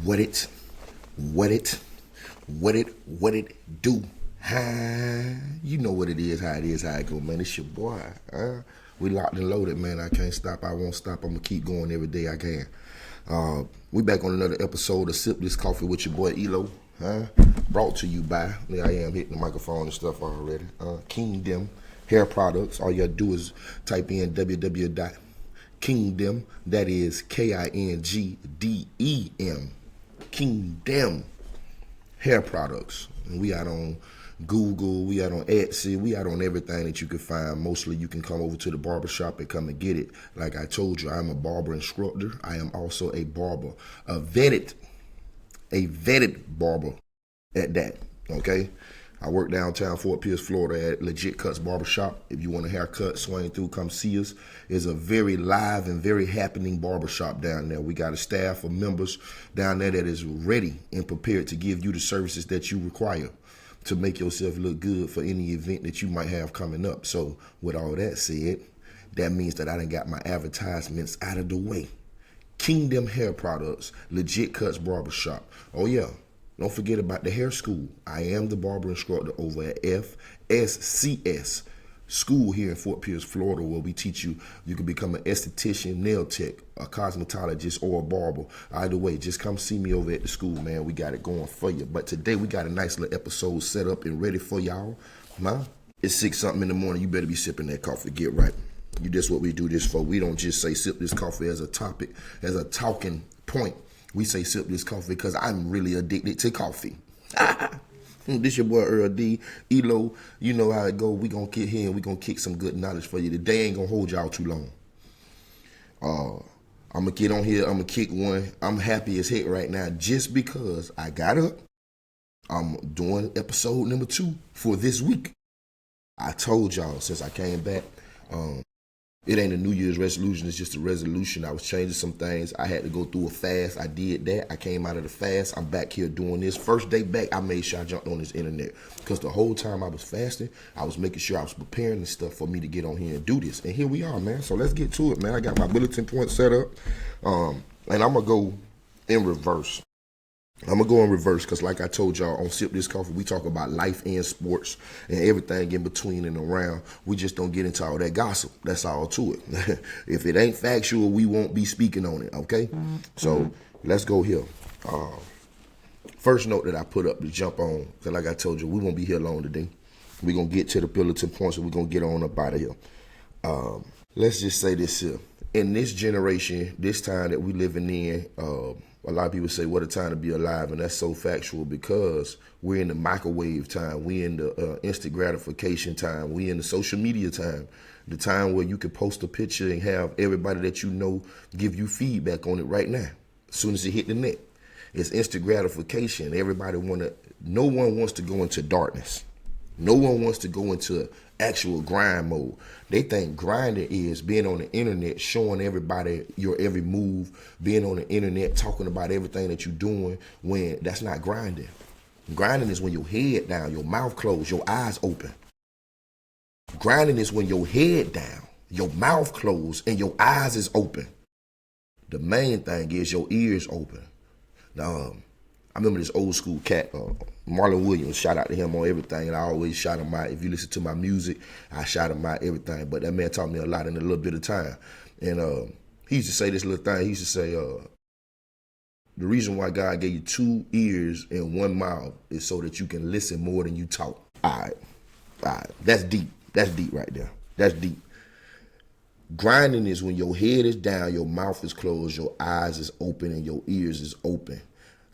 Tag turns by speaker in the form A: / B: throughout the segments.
A: What it, what it, what it do? Hi, you know what it is, how it go, man. It's your boy. We locked and loaded, man. I can't stop. I won't stop. I'm gonna keep going every day I can. We back on another episode of Sipp This Coffee with your boy ELOOO. Brought to you by, there I am hitting the microphone and stuff already. Kingdom Hair Products. All you gotta do is type in www.kingdom, that is KINGDEM, Kingdom Hair Products. And we out on Google, we out on Etsy, we out on everything that you can find. Mostly you can come over to the barbershop and come and get it. Like I told you, I'm a barber instructor. I am also a barber, a vetted barber at that, okay? I work downtown Fort Pierce, Florida at Legit Cuts Barbershop. If you want a haircut, swing through, come see us. It's a very live and very happening barbershop down there. We got a staff of members down there that is ready and prepared to give you the services that you require to make yourself look good for any event that you might have coming up. So with all that said, that means that I done got my advertisements out of the way. Kingdom Hair Products, Legit Cuts Barbershop. Oh yeah. Don't forget about the hair school. I am the barber instructor over at FSCS School here in Fort Pierce, Florida, where we teach you can become an esthetician, nail tech, a cosmetologist, or a barber. Either way, just come see me over at the school, man. We got it going for you. But today we got a nice little episode set up and ready for y'all. Man, it's 6 something in the morning. You better be sipping that coffee. Get right. That's what we do this for. We don't just say sip this coffee as a topic, as a talking point. We say sip this coffee because I'm really addicted to coffee. This your boy Earl D, ELOOO. You know how it go. We gonna get here and we gonna kick some good knowledge for you. Today ain't gonna hold y'all too long. I'm gonna get on here. I'm gonna kick one. I'm happy as heck right now just because I got up. I'm doing episode number 2 for this week. I told y'all since I came back, it ain't a New Year's resolution. It's just a resolution. I was changing some things. I had to go through a fast. I did that. I came out of the fast. I'm back here doing this. First day back, I made sure I jumped on this internet because the whole time I was fasting, I was making sure I was preparing the stuff for me to get on here and do this. And here we are, man. So let's get to it, man. I got my bulletin point set up, and I'm going to go in reverse. I'm going to go in reverse because like I told y'all on Sip This Coffee, we talk about life and sports and everything in between and around. We just don't get into all that gossip. That's all to it. If it ain't factual, we won't be speaking on it, okay? So let's go here. First note that I put up to jump on, because like I told you, we won't be here long today. We're going to get to the bulletin points and we're going to get on up out of here. Let's just say this here. In this generation, this time that we living in, a lot of people say, what a time to be alive, and that's so factual because we're in the microwave time. We're in the instant gratification time. We're in the social media time, the time where you can post a picture and have everybody that you know give you feedback on it right now, as soon as it hit the net. It's instant gratification. No one wants to go into darkness. No one wants to go into actual grind mode. They think grinding is being on the internet, showing everybody your every move, being on the internet, talking about everything that you're doing, when that's not grinding. Grinding is when your head down, your mouth closed, your eyes open. Grinding is when your head down, your mouth closed, and your eyes is open. The main thing is your ears open. Now, I remember this old school cat, Marlon Williams, shout out to him on everything, and I always shout him out. If you listen to my music, I shout him out everything. But that man taught me a lot in a little bit of time. And he used to say this little thing. He used to say, the reason why God gave you 2 ears and 1 mouth is so that you can listen more than you talk. All right. That's deep. That's deep right there. That's deep. Grinding is when your head is down, your mouth is closed, your eyes is open, and your ears is open.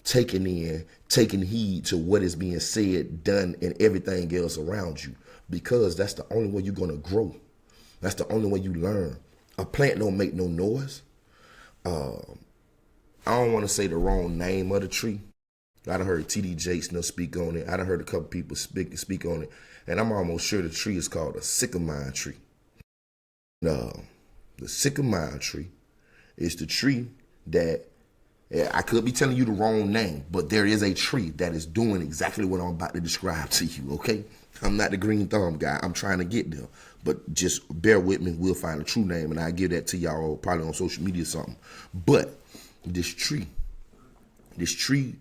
A: Taking heed to what is being said, done, and everything else around you. Because that's the only way you're going to grow. That's the only way you learn. A plant don't make no noise. I don't want to say the wrong name of the tree. I done heard T.D. Jakes speak on it. I done heard a couple people speak on it. And I'm almost sure the tree is called a sycamore tree. The sycamore tree is the tree that, I could be telling you the wrong name, but there is a tree that is doing exactly what I'm about to describe to you, okay? I'm not the green thumb guy. I'm trying to get there. But just bear with me. We'll find a true name, and I'll give that to y'all probably on social media or something. But this tree This tree,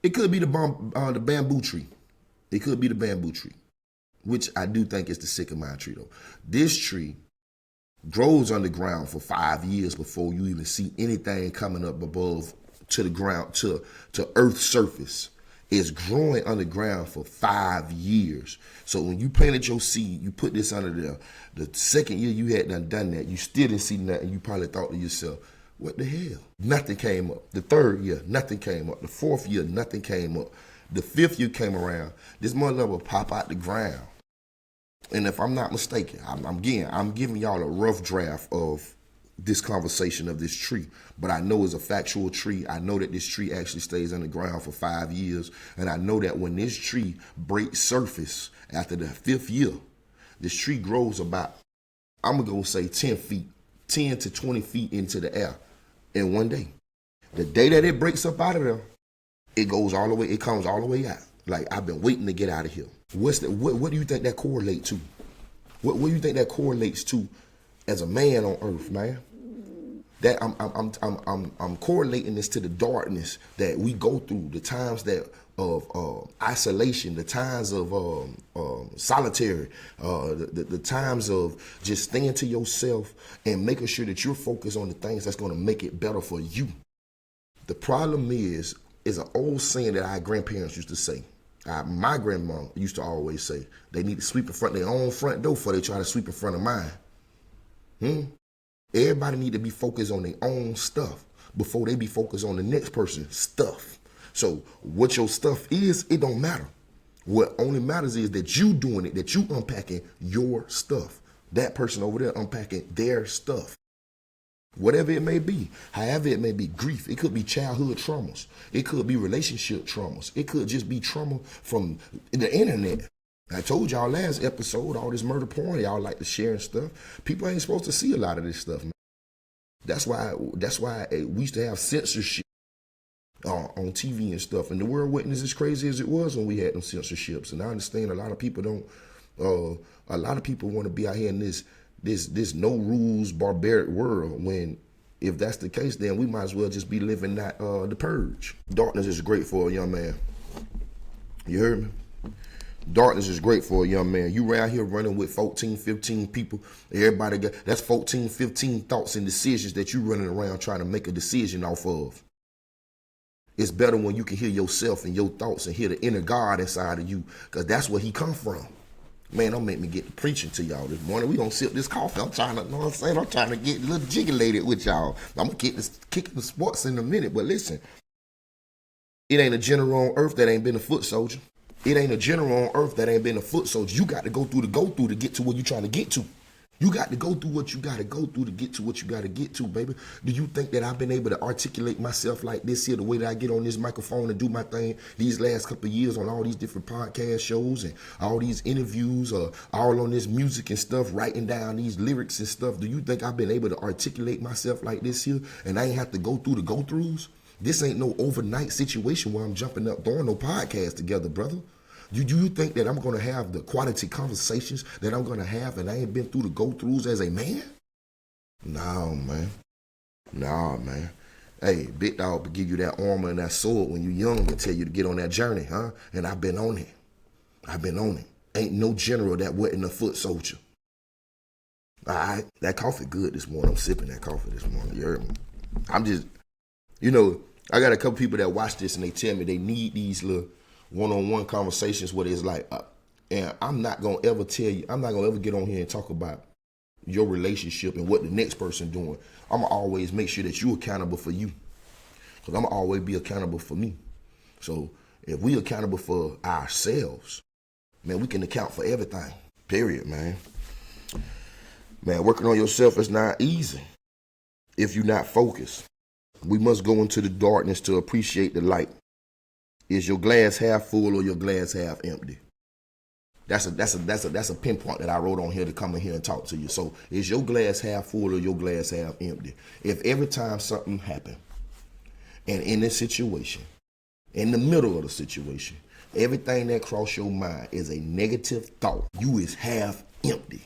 A: it could be the bamboo tree. It could be the bamboo tree, which I do think is the sycamore tree though. This tree grows underground for 5 years before you even see anything coming up above to the ground, to earth's surface. It's growing underground for 5 years. So when you planted your seed, you put this under there. The second year you had done that, you still didn't see nothing. You probably thought to yourself, what the hell? Nothing came up. The third year, nothing came up. The fourth year, nothing came up. The fifth year came around. This mother will pop out the ground. And if I'm not mistaken, I'm giving y'all a rough draft of this conversation of this tree, but I know it's a factual tree. I know that this tree actually stays underground for 5 years. And I know that when this tree breaks surface after the fifth year, this tree grows about, I'm gonna go say 10 feet, 10 to 20 feet into the air in one day. The day that it breaks up out of there, it goes all the way, it comes all the way out. Like, I've been waiting to get out of here. What do you think that correlates to? What do you think that correlates to as a man on earth, man? That I'm correlating this to the darkness that we go through, the times that of isolation, the times of solitary, the times of just staying to yourself and making sure that you're focused on the things that's going to make it better for you. The problem is an old saying that our grandparents used to say. My grandma used to always say, they need to sweep in front of their own front door before they try to sweep in front of mine. Everybody need to be focused on their own stuff before they be focused on the next person's stuff. So what your stuff is, it don't matter. What only matters is that you doing it, that you unpacking your stuff. That person over there unpacking their stuff. Whatever it may be, however it may be, grief. It could be childhood traumas. It could be relationship traumas. It could just be trauma from the internet. I told y'all last episode, all this murder porn, y'all like to share and stuff. People ain't supposed to see a lot of this stuff, man. That's why we used to have censorship on TV and stuff. And the world wasn't as crazy as it was when we had them censorships. And I understand a lot of people want to be out here in this no rules barbaric world, when if that's the case, then we might as well just be living that the purge. Darkness is great for a young man. You heard me? Darkness is great for a young man. You around here running with 14, 15 people. Everybody got, that's 14, 15 thoughts and decisions that you running around trying to make a decision off of. It's better when you can hear yourself and your thoughts and hear the inner God inside of you, because that's where he come from. Man, don't make me get to preaching to y'all this morning. We gonna sip this coffee. I'm trying to, know what I'm saying? I'm trying to get a little jiggulated with y'all. I'm gonna get this kicking the sports in a minute, but listen, it ain't a general on earth that ain't been a foot soldier. It ain't a general on earth that ain't been a foot soldier. You got to go through to get to where you trying to get to. You got to go through what you got to go through to get to what you got to get to, baby. Do you think that I've been able to articulate myself like this here, the way that I get on this microphone and do my thing these last couple of years on all these different podcast shows and all these interviews, all on this music and stuff, writing down these lyrics and stuff? Do you think I've been able to articulate myself like this here and I ain't have to go through the go-throughs? This ain't no overnight situation where I'm jumping up, throwing no podcast together, brother. Do you think that I'm going to have the quality conversations that I'm going to have and I ain't been through the go-throughs as a man? No, man. Nah, man. Hey, Big Dog will give you that armor and that sword when you young and tell you to get on that journey, huh? And I've been on it. Ain't no general that wasn't a foot soldier. All right, that coffee good this morning. I'm sipping that coffee this morning. You heard me? I'm just, I got a couple people that watch this and they tell me they need these little one-on-one conversations where it's like, and I'm not going to ever tell you, I'm not going to ever get on here and talk about your relationship and what the next person doing. I'm going to always make sure that you're accountable for you, because I'm going to always be accountable for me. So if we accountable for ourselves, man, we can account for everything, period, man. Man, working on yourself is not easy if you're not focused. We must go into the darkness to appreciate the light. Is your glass half full or your glass half empty? That's a pinpoint that I wrote on here to come in here and talk to you. So is your glass half full or your glass half empty? If every time something happened and in this situation, in the middle of the situation, everything that crossed your mind is a negative thought, you is half empty.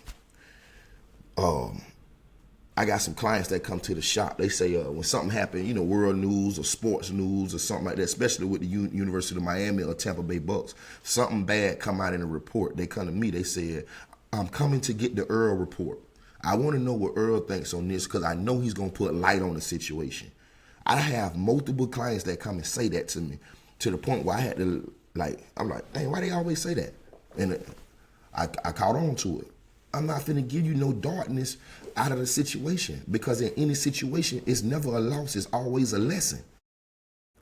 A: I got some clients that come to the shop. They say when something happened, you know, world news or sports news or something like that, especially with the University of Miami or Tampa Bay Bucks, something bad come out in a report. They come to me. They said, I'm coming to get the Earl report. I want to know what Earl thinks on this because I know he's going to put light on the situation. I have multiple clients that come and say that to me to the point where I had to, like, I'm like, dang, why they always say that? And I caught on to it. I'm not finna give you no darkness out of the situation because in any situation, it's never a loss. It's always a lesson.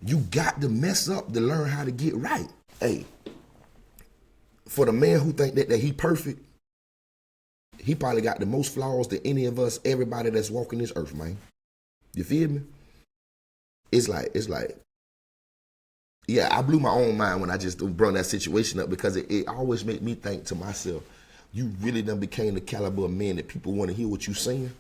A: You got to mess up to learn how to get right. Hey, for the man who think that he perfect, he probably got the most flaws than any of us, everybody that's walking this earth, man. You feel me? It's like, yeah, I blew my own mind when I just brought that situation up because it always made me think to myself, you really done became the caliber of man that people want to hear what you saying.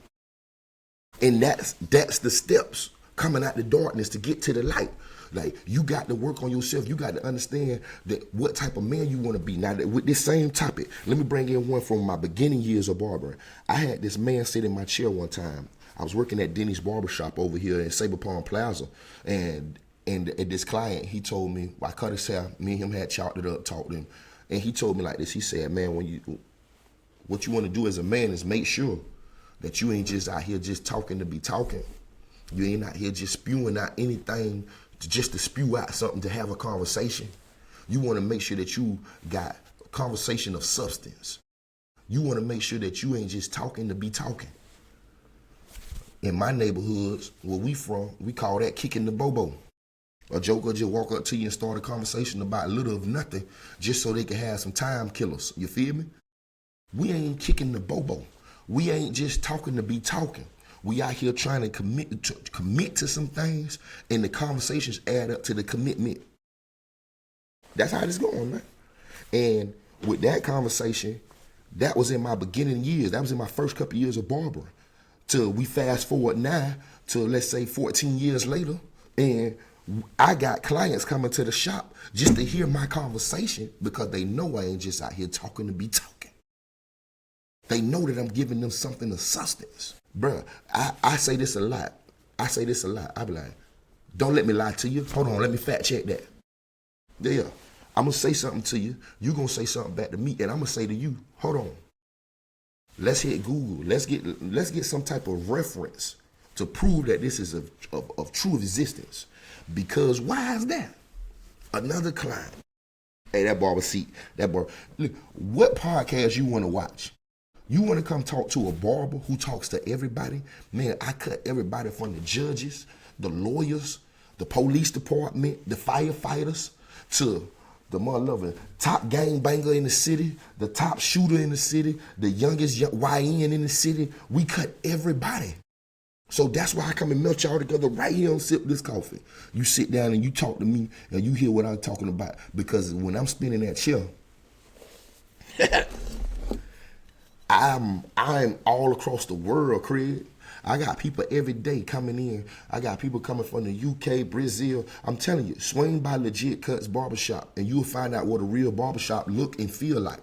A: And that's the steps coming out the darkness to get to the light. Like, you got to work on yourself. You got to understand that what type of man you want to be. Now, with this same topic, let me bring in one from my beginning years of barbering. I had this man sit in my chair one time. I was working at Denny's Barbershop over here in Sabre Palm Plaza. And this client, he told me, I cut his hair. Me and him had chopped it up, talked to him. And he told me like this. He said, man, what you want to do as a man is make sure that you ain't just out here just talking to be talking. You ain't out here just spewing out anything just to spew out something to have a conversation. You want to make sure that you got a conversation of substance. You want to make sure that you ain't just talking to be talking. In my neighborhoods, where we from, we call that kicking the bobo. A joker just walk up to you and start a conversation about little of nothing just so they can have some time killers. You feel me? We ain't kicking the bobo. We ain't just talking to be talking. We out here trying to commit to some things, and the conversations add up to the commitment. That's how it's going, man. And with that conversation, that was in my beginning years. That was in my first couple of years of barbering. Till we fast forward now to, let's say, 14 years later, and I got clients coming to the shop just to hear my conversation because they know I ain't just out here talking to be talking. They know that I'm giving them something of substance. Bruh, I say this a lot. I be like, don't let me lie to you. Hold on, let me fact check that. Yeah, I'm going to say something to you. You going to say something back to me, and I'm going to say to you, hold on. Let's hit Google. Let's get some type of reference to prove that this is of true existence. Because why is that? Another client. Hey, that barber seat. Look, what podcast you want to watch? You want to come talk to a barber who talks to everybody? Man, I cut everybody from the judges, the lawyers, the police department, the firefighters, to the motherfucking top gangbanger in the city, the top shooter in the city, the youngest YN in the city. We cut everybody. So that's why I come and melt y'all together right here on Sipp This Coffee. You sit down and you talk to me and you hear what I'm talking about. Because when I'm spinning that chair, I'm all across the world, Craig. I got people every day coming in. I got people coming from the UK, Brazil. I'm telling you, swing by Legit Cuts Barbershop and you'll find out what a real barbershop look and feel like.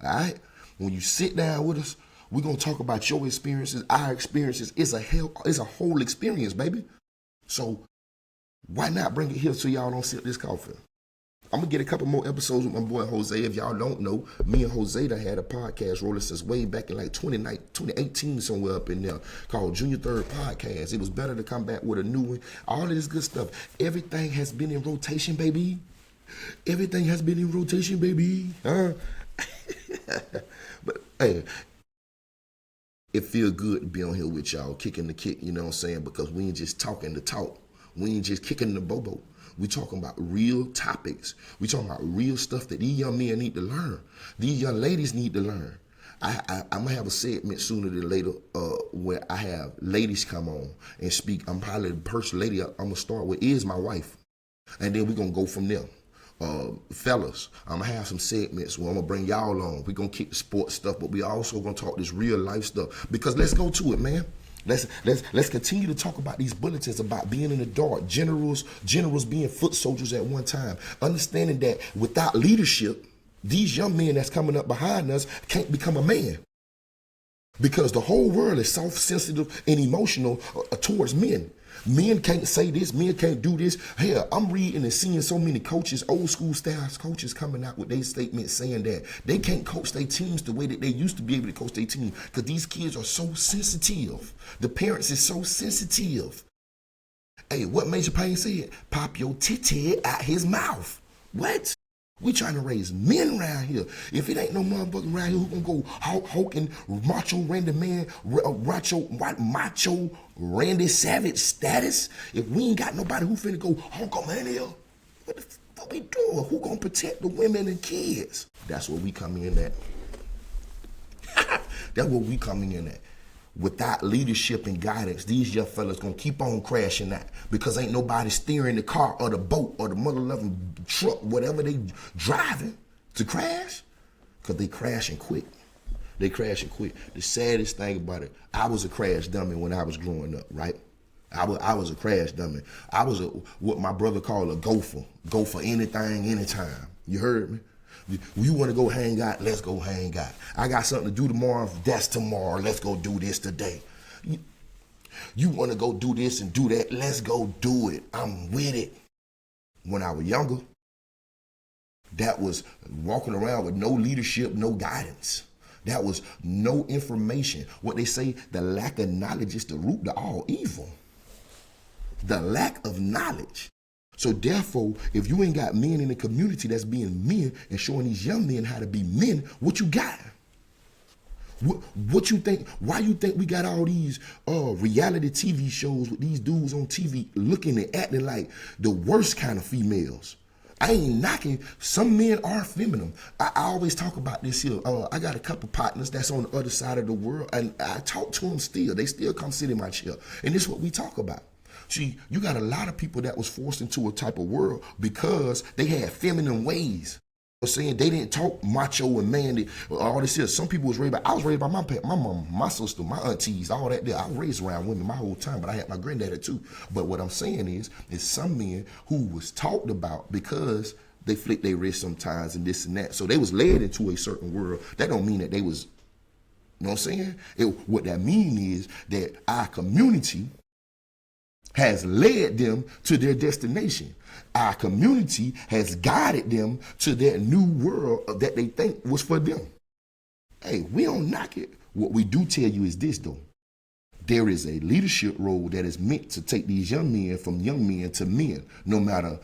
A: All right? When you sit down with us, we're going to talk about your experiences, our experiences. It's a whole experience, baby. So why not bring it here so y'all don't Sipp This Coffee? I'm going to get a couple more episodes with my boy Jose. If y'all don't know, me and Jose done had a podcast rolling since way back in like 2018, somewhere up in there, called Junior Third Podcast. It was better to come back with a new one. All of this good stuff. Everything has been in rotation, baby. Everything has been in rotation, baby. But, hey, it feel good to be on here with y'all, kicking the kick, you know what I'm saying? Because we ain't just talking the talk. We ain't just kicking the bobo. We talking about real topics. We talking about real stuff that these young men need to learn. These young ladies need to learn. I'm going to have a segment sooner than later where I have ladies come on and speak. I'm probably the first lady I'm going to start with is my wife. And then we're going to go from there. Fellas, I'm going to have some segments where I'm going to bring y'all on. We're going to kick the sports stuff, but we also going to talk this real life stuff. Because let's go to it, man. Let's continue to talk about these bulletins about being in the dark, generals being foot soldiers at one time, understanding that without leadership, these young men that's coming up behind us can't become a man. Because the whole world is soft, sensitive, and emotional towards men. Men can't say this, men can't do this. Hell, I'm reading and seeing so many coaches, old school styles coaches coming out with their statements saying that they can't coach their teams the way that they used to be able to coach their team because these kids are so sensitive. The parents is so sensitive. Hey, what Major Payne said? Pop your titty out his mouth. What? We trying to raise men around here. If it ain't no motherfucker around here who gonna go Hulk and macho Randy man, macho Randy Savage status, if we ain't got nobody who finna go Hulk man here, what the fuck we doing? Who gonna protect the women and kids? That's where we come in at. That's where we coming in at. Without leadership and guidance, these young fellas gonna keep on crashing out because ain't nobody steering the car or the boat or the mother-loving truck, whatever they driving to crash, because they crashing quick. They crashing quick. The saddest thing about it, I was a crash dummy when I was growing up, right? I was a crash dummy. I was what my brother called a gopher. Go for anything, anytime. You heard me? You want to go hang out? Let's go hang out. I got something to do tomorrow. That's tomorrow. Let's go do this today. You want to go do this and do that? Let's go do it. I'm with it. When I was younger, that was walking around with no leadership, no guidance. That was no information. What they say, the lack of knowledge is the root to all evil. The lack of knowledge. So therefore, if you ain't got men in the community that's being men and showing these young men how to be men, what you got? What you think? Why you think we got all these reality TV shows with these dudes on TV looking and acting like the worst kind of females? I ain't knocking. Some men are feminine. I always talk about this here. I got a couple partners that's on the other side of the world, and I talk to them still. They still come sit in my chair, and this is what we talk about. See, you got a lot of people that was forced into a type of world because they had feminine ways. I'm saying they didn't talk macho and manly, all this here. Some people was raised by, I was raised by my mom, my sister, my aunties, all that there. I was raised around women my whole time, but I had my granddaddy too. But what I'm saying is some men who was talked about because they flick their wrist sometimes and this and that. So they was led into a certain world. That don't mean that they was, you know what I'm saying? What that mean is that our community has led them to their destination. Our community has guided them to their new world that they think was for them. Hey, we don't knock it. What we do tell you is this, though. There is a leadership role that is meant to take these young men from young men to men, no matter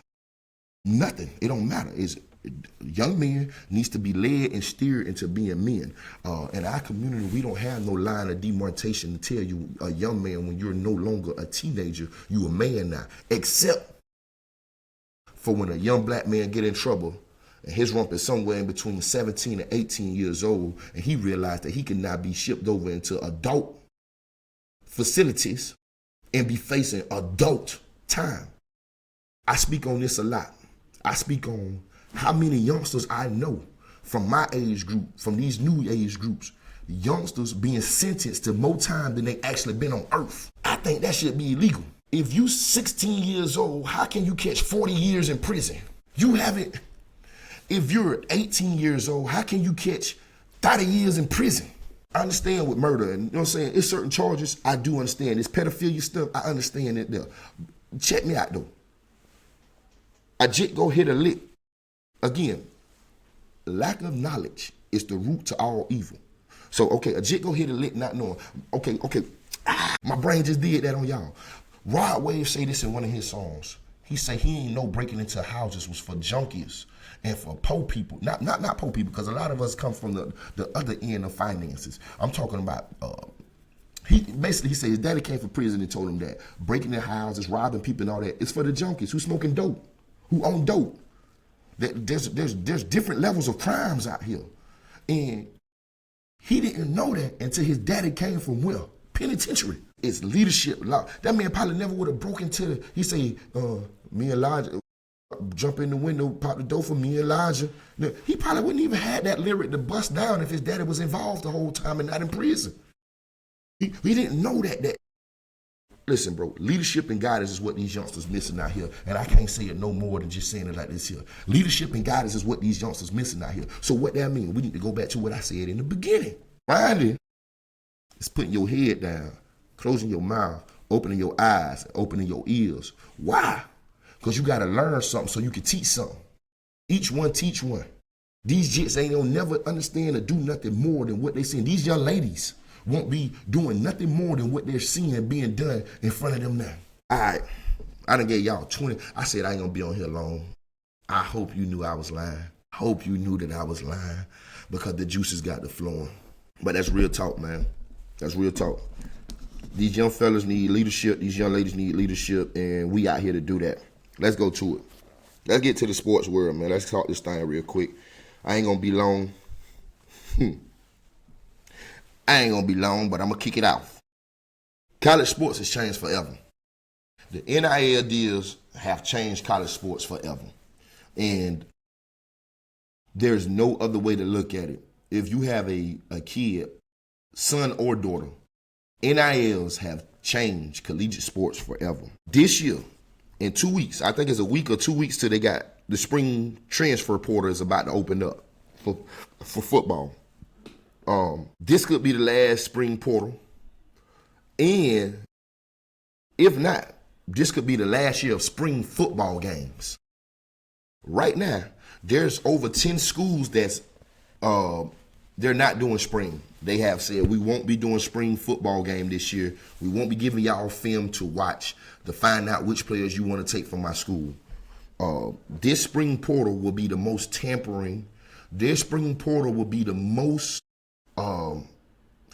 A: nothing. It don't matter. Young men needs to be led and steered into being men. In our community, we don't have no line of demarcation to tell you a young man when you're no longer a teenager, you a man now. Except for when a young black man get in trouble and his rump is somewhere in between 17 and 18 years old, and he realized that he can now be shipped over into adult facilities and be facing adult time. I speak on this a lot. I speak on how many youngsters I know from my age group, from these new age groups, youngsters being sentenced to more time than they actually been on earth. I think that should be illegal. If you 16 years old, how can you catch 40 years in prison? You haven't. If you're 18 years old, how can you catch 30 years in prison? I understand with murder, and you know what I'm saying? It's certain charges, I do understand. It's pedophilia stuff, I understand it there. Check me out though. I just go hit a lick. Again, lack of knowledge is the root to all evil. So, okay, a jit go hit a lick not knowing. Okay. My brain just did that on y'all. Rod Wave say this in one of his songs. He say he ain't know breaking into houses was for junkies and for poor people. Not poor people, because a lot of us come from the other end of finances. I'm talking about, he said his daddy came from prison and told him that breaking into houses, robbing people and all that, it's for the junkies who smoking dope, who own dope. There's different levels of crimes out here. And he didn't know that until his daddy came from where? Penitentiary. It's leadership law. That man probably never would have broken to he say, me and Elijah, jump in the window, pop the door for me and Elijah. He probably wouldn't even have that lyric to bust down if his daddy was involved the whole time and not in prison. He didn't know that. Listen, bro, leadership and guidance is what these youngsters missing out here. And I can't say it no more than just saying it like this here. Leadership and guidance is what these youngsters missing out here. So what that mean? We need to go back to what I said in the beginning. Randy It's putting your head down, closing your mouth, opening your eyes, opening your ears. Why? Because you got to learn something so you can teach something. Each one teach one. These jits ain't gonna never understand or do nothing more than what they see. These young ladies won't be doing nothing more than what they're seeing being done in front of them now. All right, I done gave y'all 20. I said I ain't gonna be on here long. I hope you knew I was lying. I hope you knew that I was lying because the juices got the flowing. But that's real talk, man. That's real talk. These young fellas need leadership. These young ladies need leadership, and we out here to do that. Let's go to it. Let's get to the sports world, man. Let's talk this thing real quick. I ain't gonna be long. I ain't gonna be long, but I'm gonna kick it off. College sports has changed forever. The NIL deals have changed college sports forever. And there's no other way to look at it. If you have a kid, son or daughter, NILs have changed collegiate sports forever. This year, in 2 weeks, I think it's a week or 2 weeks till they got the spring transfer portal is about to open up for football. This could be the last spring portal. And if not, this could be the last year of spring football games. Right now, there's over 10 schools that's they're not doing spring. They have said, we won't be doing spring football game this year. We won't be giving y'all film to watch to find out which players you want to take from my school. This spring portal will be the most tampering. This spring portal will be the most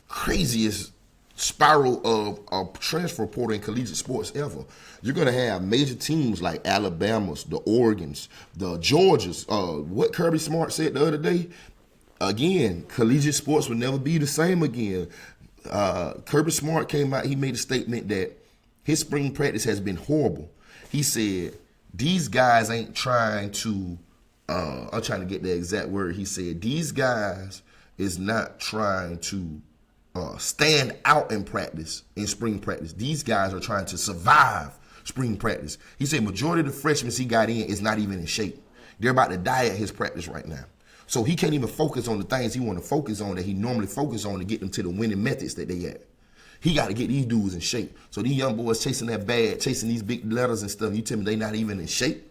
A: craziest spiral of transfer portal in collegiate sports ever. You're going to have major teams like Alabama's, the Oregons, the Georgias. What Kirby Smart said the other day, again, collegiate sports will never be the same again. Kirby Smart came out, he made a statement that his spring practice has been horrible. He said, these guys ain't trying to, I'm trying to get the exact word. He said, these guys is not trying to stand out in practice, in spring practice. These guys are trying to survive spring practice. He said majority of the freshmen he got in is not even in shape. They're about to die at his practice right now. So he can't even focus on the things he want to focus on that he normally focus on to get them to the winning methods that they at. He got to get these dudes in shape. So these young boys chasing that bag, chasing these big letters and stuff, you tell me they not even in shape?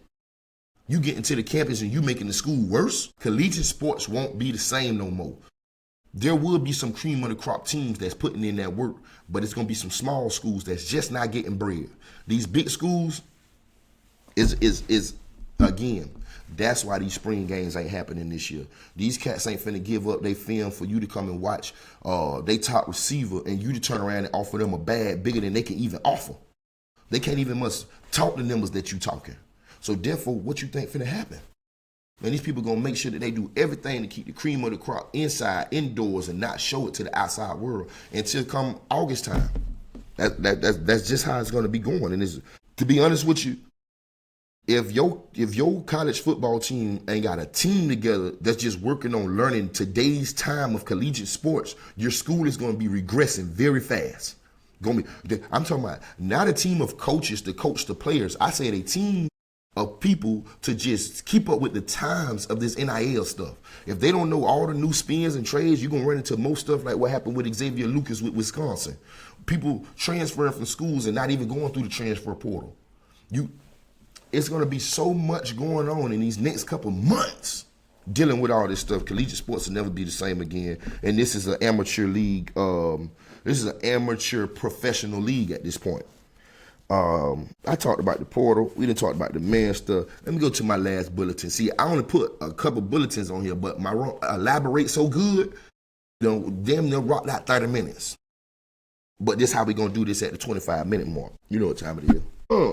A: You get into the campus and you making the school worse? Collegiate sports won't be the same no more. There will be some cream of the crop teams that's putting in that work, but it's going to be some small schools that's just not getting bread. These big schools is again, that's why these spring games ain't happening this year. These cats ain't finna give up they film for you to come and watch they top receiver and you to turn around and offer them a bag bigger than they can even offer. They can't even much talk the numbers that you talking. So therefore, what you think finna happen? Man, these people gonna make sure that they do everything to keep the cream of the crop inside, indoors, and not show it to the outside world until come August time. That's just how it's gonna be going. And it's, to be honest with you, if your college football team ain't got a team together that's just working on learning today's time of collegiate sports, your school is gonna be regressing very fast. I'm talking about not a team of coaches to coach the players. I said a team of people to just keep up with the times of this NIL stuff. If they don't know all the new spins and trades, you're going to run into most stuff like what happened with Xavier Lucas with Wisconsin. People transferring from schools and not even going through the transfer portal. It's going to be so much going on in these next couple months dealing with all this stuff. Collegiate sports will never be the same again. And this is an amateur league. This is an amateur professional league at this point. I talked about the portal. We didn't talk about the man stuff. Let me go to my last bulletin. See, I only put a couple bulletins on here, but my elaborate so good, damn near rocked out 30 minutes. But this how we gonna do this at the 25-minute mark. You know what time it is.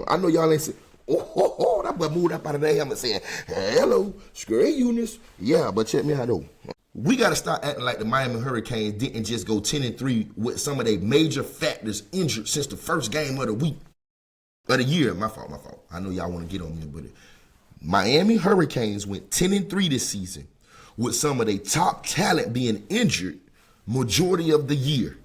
A: I know y'all ain't saying, that boy moved up out of there helmet saying, hello, screw Eunice. Yeah, but check me out though. We got to start acting like the Miami Hurricanes didn't just go 10-3 with some of their major factors injured since the first game of the week. Of the year, my fault. I know y'all want to get on me, but Miami Hurricanes went 10-3 this season with some of their top talent being injured majority of the year.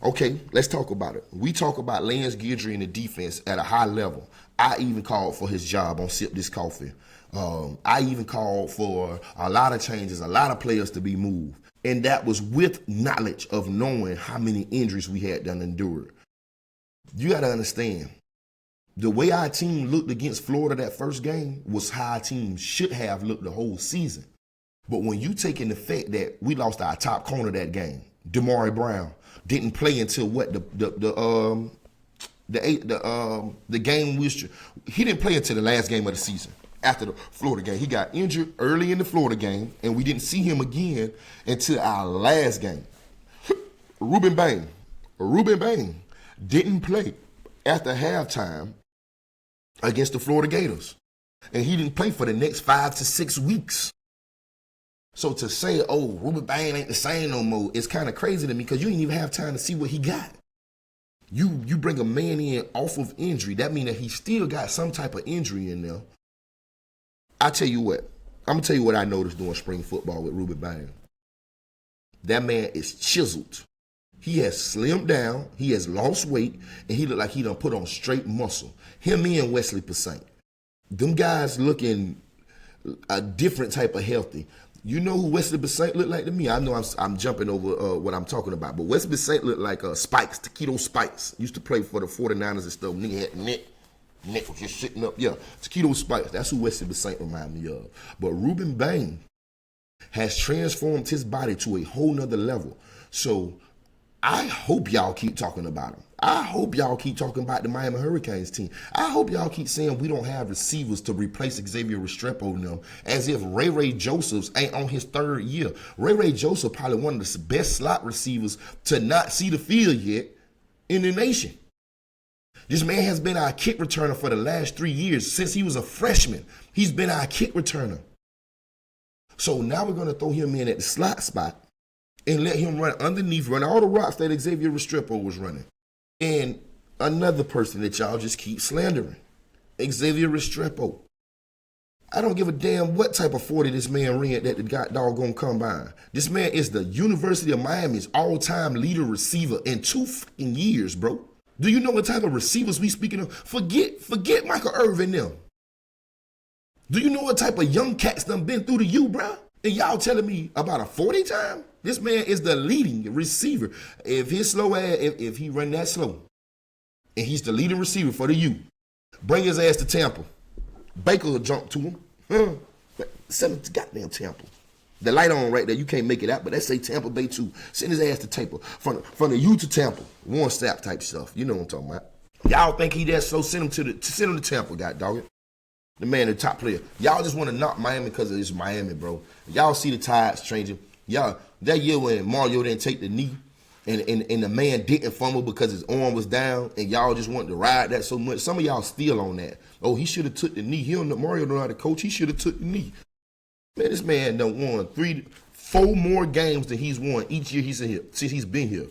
A: Okay, let's talk about it. We talk about Lance Guidry in the defense at a high level. I even called for his job on Sipp This Coffee. I even called for a lot of changes, a lot of players to be moved. And that was with knowledge of knowing how many injuries we had done endured. You got to understand, the way our team looked against Florida that first game was how our team should have looked the whole season. But when you take in the fact that we lost our top corner that game, Damari Brown, didn't play until what, the game he didn't play until the last game of the season. After the Florida game, he got injured early in the Florida game, and we didn't see him again until our last game. Ruben Bain didn't play after halftime against the Florida Gators, and he didn't play for the next 5 to 6 weeks. So to say, oh, Ruben Bain ain't the same no more, it's kind of crazy to me because you didn't even have time to see what he got. You bring a man in off of injury, that means that he still got some type of injury in there. I tell you what, I'm going to tell you what I noticed doing spring football with Ruben Bain. That man is chiseled. He has slimmed down, he has lost weight, and he look like he done put on straight muscle. Him and Wesley Passant. Them guys looking a different type of healthy. You know who Wesley Passant looked like to me? I know I'm jumping over what I'm talking about, but Wesley Passant looked like Spikes, Taquito Spikes. Used to play for the 49ers and stuff. Nigga had neck was just sitting up. Yeah, Taquito Spikes. That's who Wesley Passant remind me of. But Ruben Bain has transformed his body to a whole nother level. So I hope y'all keep talking about him. I hope y'all keep talking about the Miami Hurricanes team. I hope y'all keep saying we don't have receivers to replace Xavier Restrepo and them, as if Ray Josephs ain't on his third year. Ray Joseph probably one of the best slot receivers to not see the field yet in the nation. This man has been our kick returner for the last 3 years. Since he was a freshman, he's been our kick returner. So now we're going to throw him in at the slot spot and let him run underneath, run all the routes that Xavier Restrepo was running. And another person that y'all just keep slandering, Xavier Restrepo. I don't give a damn what type of 40 this man ran at the doggone combine. This man is the University of Miami's all-time leader receiver in 2 fucking years, bro. Do you know what type of receivers we speaking of? Forget Michael Irvin them. Do you know what type of young cats done been through to you, bro? And y'all telling me about a 40 time? This man is the leading receiver. If his slow ass, if he run that slow, and he's the leading receiver for the U, bring his ass to Tampa. Baker will jump to him. Send him to goddamn Tampa. The light on right there, you can't make it out, but that say Tampa Bay too. Send his ass to Tampa. From the U to Tampa. One step type stuff. You know what I'm talking about. Y'all think he that slow, send him to Tampa, god dog it. The man, the top player. Y'all just want to knock Miami because it's Miami, bro. Y'all see the tides changing. Y'all, that year when Mario didn't take the knee and the man didn't fumble because his arm was down and y'all just wanted to ride that so much. Some of y'all still on that. Oh, he should have took the knee. Mario don't know how to coach. He should have took the knee. Man, this man done won 4 more games than he's won each year since he's been here.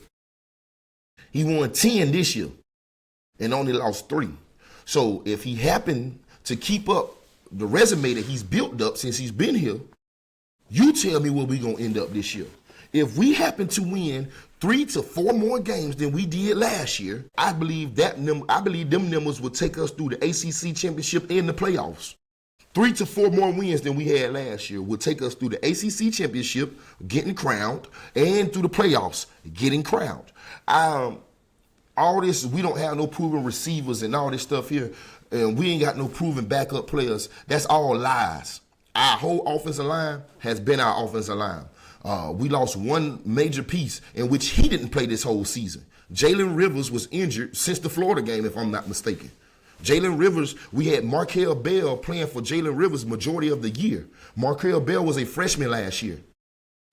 A: He won 10 this year and only lost 3. So if he happened to keep up the resume that he's built up since he's been here, you tell me where we going to end up this year. If we happen to win 3 to 4 more games than we did last year, I believe them numbers will take us through the ACC championship and the playoffs. 3 to 4 more wins than we had last year will take us through the ACC championship, getting crowned, and through the playoffs, getting crowned. All this, we don't have no proven receivers and all this stuff here, and we ain't got no proven backup players. That's all lies. Our whole offensive line has been our offensive line. We lost one major piece in which he didn't play this whole season. Jalen Rivers was injured since the Florida game, if I'm not mistaken. Jalen Rivers, we had Markel Bell playing for Jalen Rivers majority of the year. Markel Bell was a freshman last year.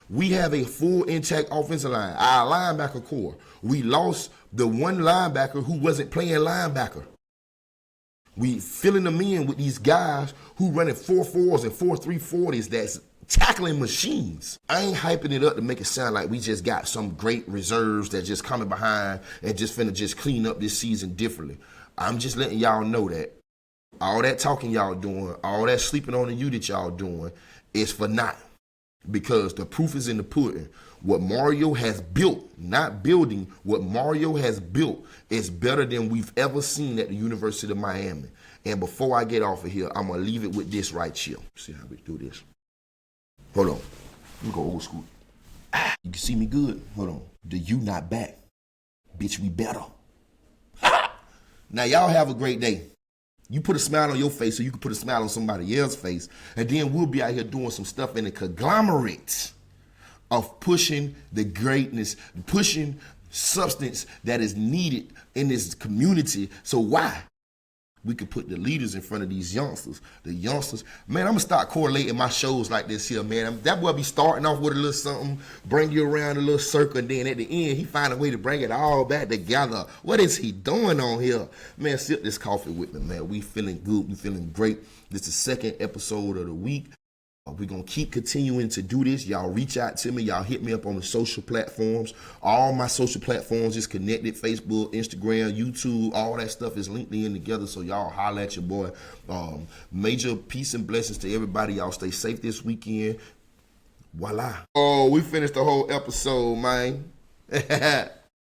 A: We have a full intact offensive line. Our linebacker core, we lost the one linebacker who wasn't playing linebacker. We filling them in with these guys who running 4.4s and 4.340s that's tackling machines. I ain't hyping it up to make it sound like we just got some great reserves that just coming behind and just finna just clean up this season differently. I'm just letting y'all know that all that talking y'all doing, all that sleeping on the U that y'all doing is for naught. Because the proof is in the pudding. What Mario has built, not building, what Mario has built is better than we've ever seen at the University of Miami. And before I get off of here, I'm going to leave it with this right here. See how we do this. Hold on. Let me go old school. You can see me good. Hold on. The you not back. Bitch, we better. Now, y'all have a great day. You put a smile on your face so you can put a smile on somebody else's face. And then we'll be out here doing some stuff in the conglomerate of pushing the greatness, pushing substance that is needed in this community. So why? We could put the leaders in front of these youngsters. The youngsters, man, I'm gonna start correlating my shows like this here, man. That boy be starting off with a little something, bring you around a little circle, and then at the end, he find a way to bring it all back together. What is he doing on here? Man, sip this coffee with me, man. We feeling good, we feeling great. This is the second episode of the week. We're going to keep continuing to do this. Y'all reach out to me. Y'all hit me up on the social platforms. All my social platforms is connected. Facebook, Instagram, YouTube, all that stuff is linked in together. So y'all holler at your boy. Major peace and blessings to everybody. Y'all stay safe this weekend. Voila. Oh, we finished the whole episode, man.